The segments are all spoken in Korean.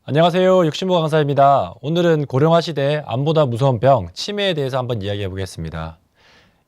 안녕하세요. 육신부 강사입니다. 오늘은 고령화 시대 암보다 무서운 병, 치매에 대해서 한번 이야기해 보겠습니다.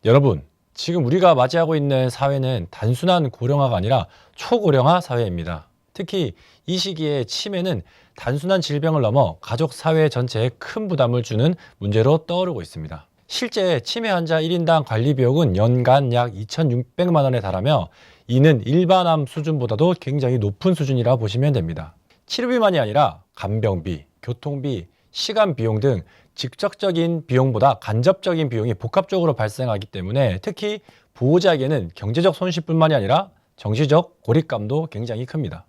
여러분, 지금 우리가 맞이하고 있는 사회는 단순한 고령화가 아니라 초고령화 사회입니다. 특히 이 시기에 치매는 단순한 질병을 넘어 가족 사회 전체에 큰 부담을 주는 문제로 떠오르고 있습니다. 실제 치매 환자 1인당 관리 비용은 연간 약 2,600만 원에 달하며 이는 일반암 수준보다도 굉장히 높은 수준이라 보시면 됩니다. 치료비만이 아니라 간병비, 교통비, 시간 비용 등 직접적인 비용보다 간접적인 비용이 복합적으로 발생하기 때문에 특히 보호자에게는 경제적 손실뿐만이 아니라 정신적 고립감도 굉장히 큽니다.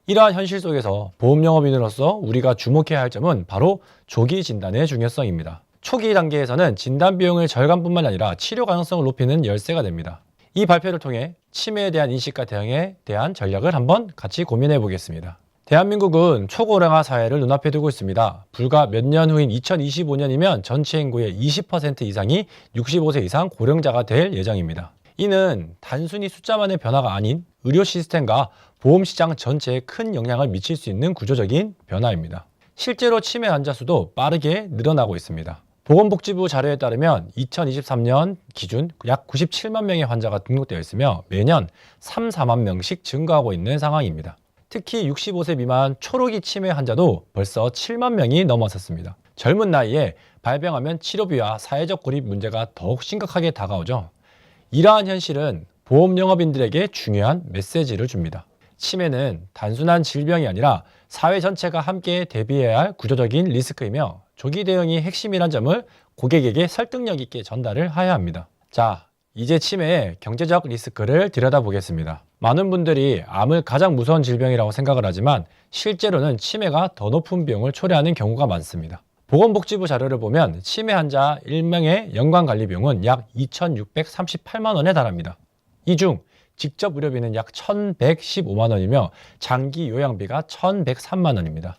이러한 현실 속에서 보험영업인으로서 우리가 주목해야 할 점은 바로 조기 진단의 중요성입니다. 초기 단계에서는 진단 비용의 절감뿐만 아니라 치료 가능성을 높이는 열쇠가 됩니다. 이 발표를 통해 치매에 대한 인식과 대응에 대한 전략을 한번 같이 고민해 보겠습니다. 대한민국은 초고령화 사회를 눈앞에 두고 있습니다. 불과 몇 년 후인 2025년이면 전체 인구의 20% 이상이 65세 이상 고령자가 될 예정입니다. 이는 단순히 숫자만의 변화가 아닌 의료 시스템과 보험 시장 전체에 큰 영향을 미칠 수 있는 구조적인 변화입니다. 실제로 치매 환자 수도 빠르게 늘어나고 있습니다. 보건복지부 자료에 따르면 2023년 기준 약 97만 명의 환자가 등록되어 있으며 매년 3, 4만 명씩 증가하고 있는 상황입니다. 특히 65세 미만 초록이 치매 환자도 벌써 7만 명이 넘어섰습니다. 젊은 나이에 발병하면 치료비와 사회적 고립 문제가 더욱 심각하게 다가오죠. 이러한 현실은 보험 영업인들에게 중요한 메시지를 줍니다. 치매는 단순한 질병이 아니라 사회 전체가 함께 대비해야 할 구조적인 리스크이며 조기 대응이 핵심이란 점을 고객에게 설득력 있게 전달을 해야 합니다. 자, 이제 치매의 경제적 리스크를 들여다보겠습니다. 많은 분들이 암을 가장 무서운 질병이라고 생각을 하지만 실제로는 치매가 더 높은 비용을 초래하는 경우가 많습니다. 보건복지부 자료를 보면 치매 환자 1명의 연간 관리 비용은 약 2,638만 원에 달합니다. 이 중 직접 의료비는 약 1,115만 원이며 장기 요양비가 1,103만 원입니다.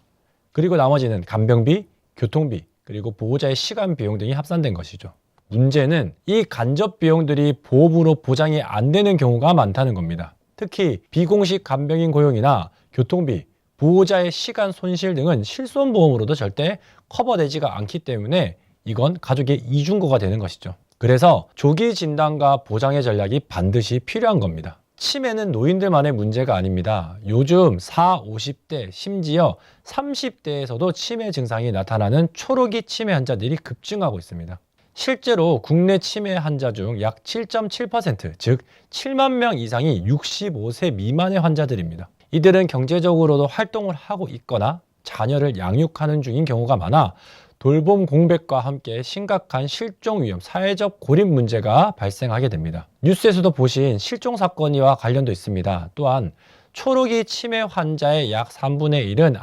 그리고 나머지는 간병비, 교통비, 그리고 보호자의 시간 비용 등이 합산된 것이죠. 문제는 이 간접 비용들이 보험으로 보장이 안 되는 경우가 많다는 겁니다. 특히 비공식 간병인 고용이나 교통비, 보호자의 시간 손실 등은 실손보험으로도 절대 커버되지가 않기 때문에 이건 가족의 이중고가 되는 것이죠. 그래서 조기 진단과 보장의 전략이 반드시 필요한 겁니다. 치매는 노인들만의 문제가 아닙니다. 요즘 40, 50대, 심지어 30대에서도 치매 증상이 나타나는 초록이 치매 환자들이 급증하고 있습니다. 실제로 국내 치매 환자 중 약 7.7%, 즉 7만 명 이상이 65세 미만의 환자들입니다. 이들은 경제적으로도 활동을 하고 있거나 자녀를 양육하는 중인 경우가 많아 돌봄 공백과 함께 심각한 실종 위험, 사회적 고립 문제가 발생하게 됩니다. 뉴스에서도 보신 실종 사건과 관련도 있습니다. 또한 초록이 치매 환자의 약 3분의 1은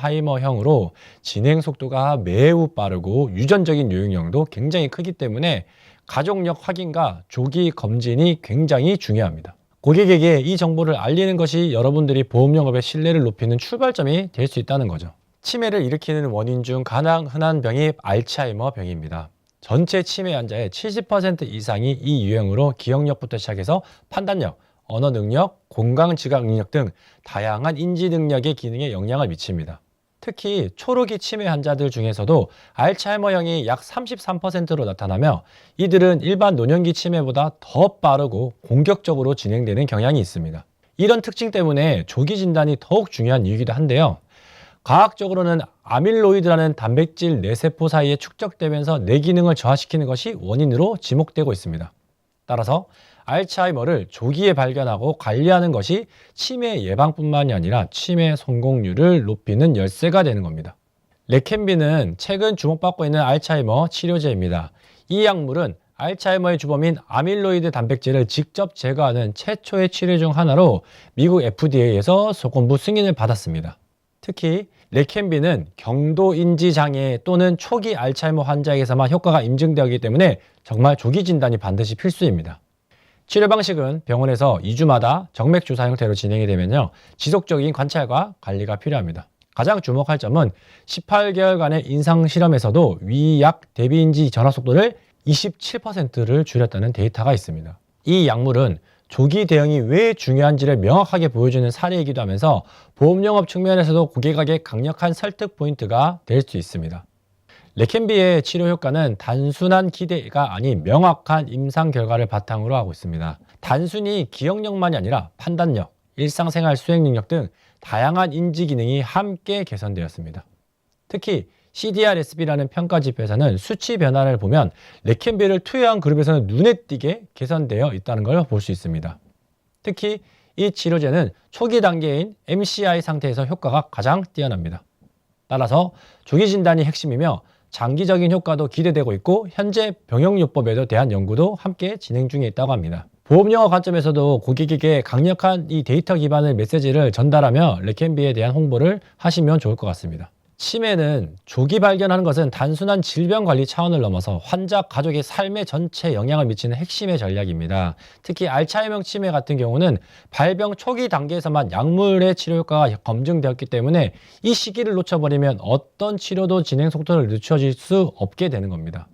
알츠하이머형으로 진행 속도가 매우 빠르고 유전적인 요인형도 굉장히 크기 때문에 가족력 확인과 조기 검진이 굉장히 중요합니다. 고객에게 이 정보를 알리는 것이 여러분들이 보험 영업의 신뢰를 높이는 출발점이 될 수 있다는 거죠. 치매를 일으키는 원인 중 가장 흔한 병이 알츠하이머 병입니다. 전체 치매 환자의 70% 이상이 이 유형으로 기억력부터 시작해서 판단력, 언어 능력, 공강 지각 능력 등 다양한 인지 능력의 기능에 영향을 미칩니다. 특히 초록이 치매 환자들 중에서도 알츠하이머형이 약 33%로 나타나며 이들은 일반 노년기 치매보다 더 빠르고 공격적으로 진행되는 경향이 있습니다. 이런 특징 때문에 조기 진단이 더욱 중요한 이유이기도 한데요. 과학적으로는 아밀로이드라는 단백질 뇌세포 사이에 축적되면서 뇌 기능을 저하시키는 것이 원인으로 지목되고 있습니다. 따라서 알츠하이머를 조기에 발견하고 관리하는 것이 치매 예방뿐만이 아니라 치매 성공률을 높이는 열쇠가 되는 겁니다. 레켐비는 최근 주목받고 있는 알츠하이머 치료제입니다. 이 약물은 알츠하이머의 주범인 아밀로이드 단백질을 직접 제거하는 최초의 치료 중 하나로 미국 FDA에서 소권부 승인을 받았습니다. 특히 레켐비는 경도인지 장애 또는 초기 알츠하이머 환자에게서만 효과가 입증되었기 때문에 정말 조기 진단이 반드시 필수입니다. 치료 방식은 병원에서 2주마다 정맥 주사 형태로 진행이 되면요, 지속적인 관찰과 관리가 필요합니다. 가장 주목할 점은 18개월간의 임상 실험에서도 위약 대비인지 전화 속도를 27%를 줄였다는 데이터가 있습니다. 이 약물은 조기 대응이 왜 중요한지를 명확하게 보여주는 사례이기도 하면서 보험 영업 측면에서도 고객에게 강력한 설득 포인트가 될 수 있습니다. 레캔비의 치료 효과는 단순한 기대가 아닌 명확한 임상 결과를 바탕으로 하고 있습니다. 단순히 기억력만이 아니라 판단력, 일상생활 수행 능력 등 다양한 인지 기능이 함께 개선되었습니다. 특히 CDR-SB라는 평가 지표에서는 수치 변화를 보면 레캔비를 투여한 그룹에서는 눈에 띄게 개선되어 있다는 걸 볼 수 있습니다. 특히 이 치료제는 초기 단계인 MCI 상태에서 효과가 가장 뛰어납니다. 따라서 조기 진단이 핵심이며 장기적인 효과도 기대되고 있고 현재 병역요법에 대한 연구도 함께 진행 중에 있다고 합니다. 보험 영어 관점에서도 고객에게 강력한 이 데이터 기반의 메시지를 전달하며 레캔비에 대한 홍보를 하시면 좋을 것 같습니다. 치매는 조기 발견하는 것은 단순한 질병 관리 차원을 넘어서 환자 가족의 삶의 전체에 영향을 미치는 핵심의 전략입니다. 특히 알츠하이머 치매 같은 경우는 발병 초기 단계에서만 약물의 치료 효과가 검증되었기 때문에 이 시기를 놓쳐버리면 어떤 치료도 진행 속도를 늦춰질 수 없게 되는 겁니다.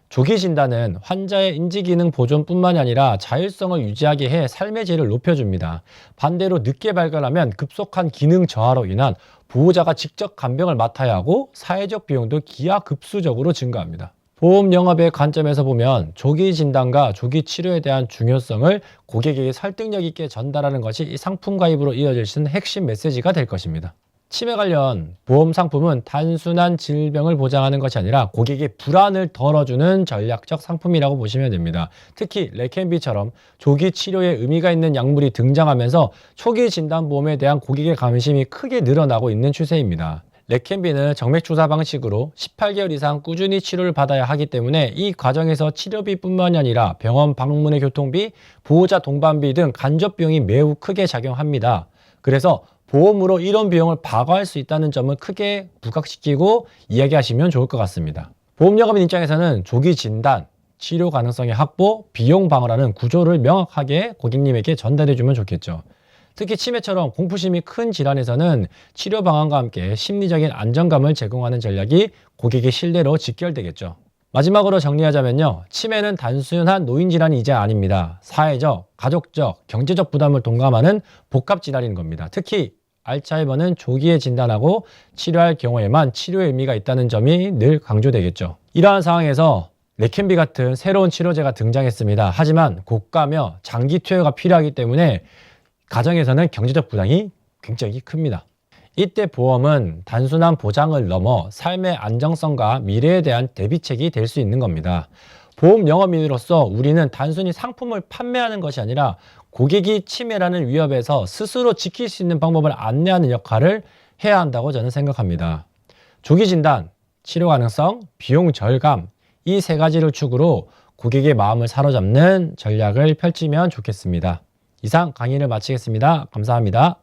조기 진단은 환자의 인지기능 보존뿐만이 아니라 자율성을 유지하게 해 삶의 질을 높여줍니다. 반대로 늦게 발견하면 급속한 기능 저하로 인한 보호자가 직접 간병을 맡아야 하고 사회적 비용도 기하급수적으로 증가합니다. 보험 영업의 관점에서 보면 조기 진단과 조기 치료에 대한 중요성을 고객에게 설득력 있게 전달하는 것이 이 상품 가입으로 이어질 수 있는 핵심 메시지가 될 것입니다. 치매 관련 보험 상품은 단순한 질병을 보장하는 것이 아니라 고객의 불안을 덜어주는 전략적 상품이라고 보시면 됩니다. 특히 레캔비처럼 조기 치료에 의미가 있는 약물이 등장하면서 초기 진단보험에 대한 고객의 관심이 크게 늘어나고 있는 추세입니다. 레캔비는 정맥주사 방식으로 18개월 이상 꾸준히 치료를 받아야 하기 때문에 이 과정에서 치료비뿐만이 아니라 병원 방문의 교통비, 보호자 동반비 등 간접 비용이 매우 크게 작용합니다. 그래서 보험으로 이런 비용을 방어할 수 있다는 점을 크게 부각시키고 이야기하시면 좋을 것 같습니다. 보험 영업인 입장에서는 조기 진단, 치료 가능성의 확보, 비용 방어라는 구조를 명확하게 고객님에게 전달해주면 좋겠죠. 특히 치매처럼 공포심이 큰 질환에서는 치료 방안과 함께 심리적인 안정감을 제공하는 전략이 고객의 신뢰로 직결되겠죠. 마지막으로 정리하자면요. 치매는 단순한 노인 질환이 이제 아닙니다. 사회적, 가족적, 경제적 부담을 동감하는 복합 질환인 겁니다. 특히 알츠하이머는 조기에 진단하고 치료할 경우에만 치료의 의미가 있다는 점이 늘 강조되겠죠. 이러한 상황에서 레캔비 같은 새로운 치료제가 등장했습니다. 하지만 고가며 장기 투여가 필요하기 때문에 가정에서는 경제적 부담이 굉장히 큽니다. 이때 보험은 단순한 보장을 넘어 삶의 안정성과 미래에 대한 대비책이 될 수 있는 겁니다. 보험 영업인으로서 우리는 단순히 상품을 판매하는 것이 아니라 고객이 치매라는 위협에서 스스로 지킬 수 있는 방법을 안내하는 역할을 해야 한다고 저는 생각합니다. 조기 진단, 치료 가능성, 비용 절감, 이 세 가지를 축으로 고객의 마음을 사로잡는 전략을 펼치면 좋겠습니다. 이상 강의를 마치겠습니다. 감사합니다.